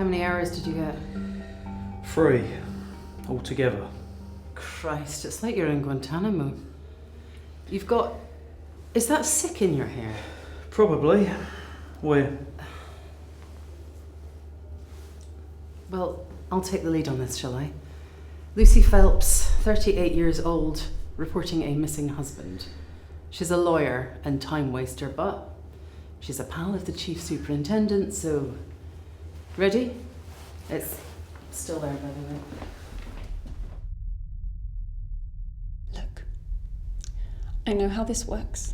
How many hours did you get? 3 altogether. Christ, it's like you're in Guantanamo. You've got... Is that sick in your hair? Probably. Where? Well, I'll take the lead on this, shall I? Lucy Phelps, 38 years old, reporting a missing husband. She's a lawyer and time waster, but she's a pal of the chief superintendent, so... Ready? It's still there, by the way. Look, I know how this works.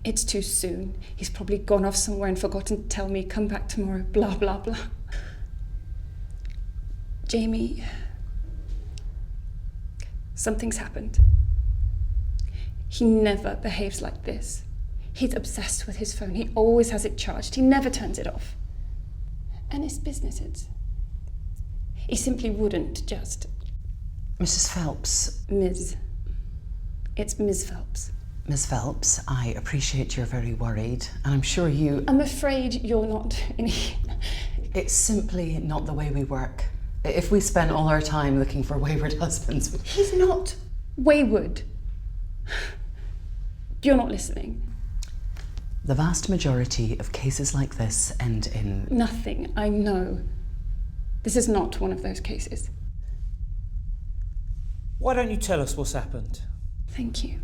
It's too soon. He's probably gone off somewhere and forgotten to tell me, come back tomorrow, blah, blah, blah. Jamie, something's happened. He never behaves like this. He's obsessed with his phone. He always has it charged. He never turns it off. And his business is. He simply wouldn't just. Mrs. Phelps. Ms. It's Ms. Phelps. Ms. Phelps, I appreciate you're very worried, and I'm sure you... I'm afraid you're not any... It's simply not the way we work. If we spent all our time looking for wayward husbands... He's not wayward. You're not listening. The vast majority of cases like this end in... Nothing, I know. This is not one of those cases. Why don't you tell us what's happened? Thank you.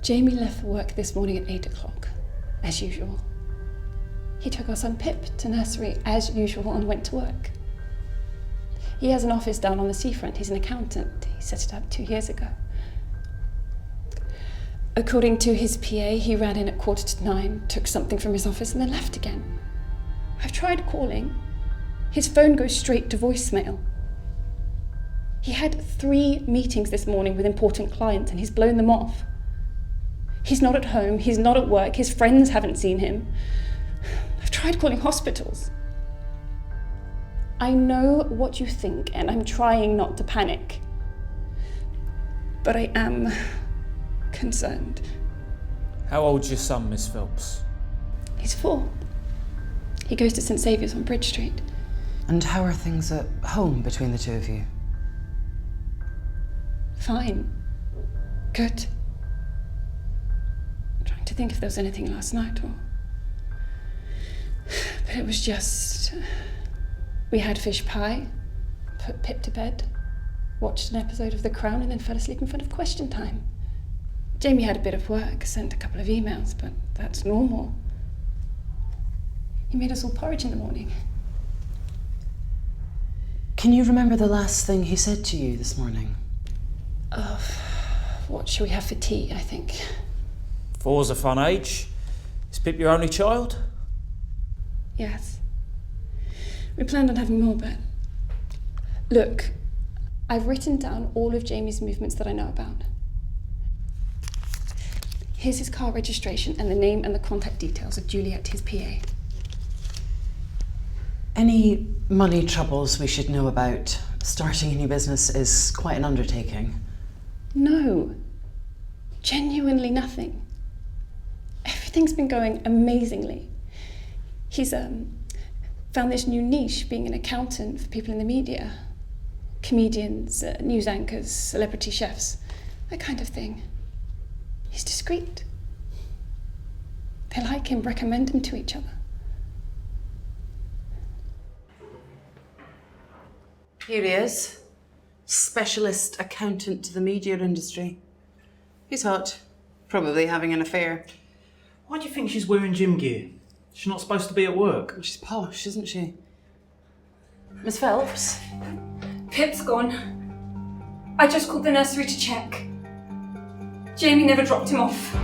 Jamie left for work this morning at 8 o'clock, as usual. He took our son Pip to nursery as usual and went to work. He has an office down on the seafront. He's an accountant. He set it up 2 years ago. According to his PA, he ran in at 8:45, took something from his office and then left again. I've tried calling. His phone goes straight to voicemail. He had 3 meetings this morning with important clients and he's blown them off. He's not at home, he's not at work, his friends haven't seen him. I've tried calling hospitals. I know what you think and I'm trying not to panic. But I am concerned. How old's your son, Miss Phelps? He's 4. He goes to St Saviour's on Bridge Street. And how are things at home between the two of you? Fine. Good. I'm trying to think if there was anything last night or... But it was just... We had fish pie, put Pip to bed, watched an episode of The Crown and then fell asleep in front of Question Time. Jamie had a bit of work, sent a couple of emails, but that's normal. He made us all porridge in the morning. Can you remember the last thing he said to you this morning? What shall we have for tea, I think? 4's a fun age. Is Pip your only child? Yes. We planned on having more, but... Look, I've written down all of Jamie's movements that I know about. Here's his car registration and the name and the contact details of Juliet, his PA. Any money troubles we should know about? Starting a new business is quite an undertaking. No. Genuinely nothing. Everything's been going amazingly. He's found this new niche, being an accountant for people in the media. Comedians, news anchors, celebrity chefs, that kind of thing. He's discreet. They like him, recommend him to each other. Here he is. Specialist accountant to the media industry. He's hot. Probably having an affair. Why do you think she's wearing gym gear? She's not supposed to be at work. She's posh, isn't she? Miss Phelps? Pip's gone. I just called the nursery to check. Jamie never dropped him off.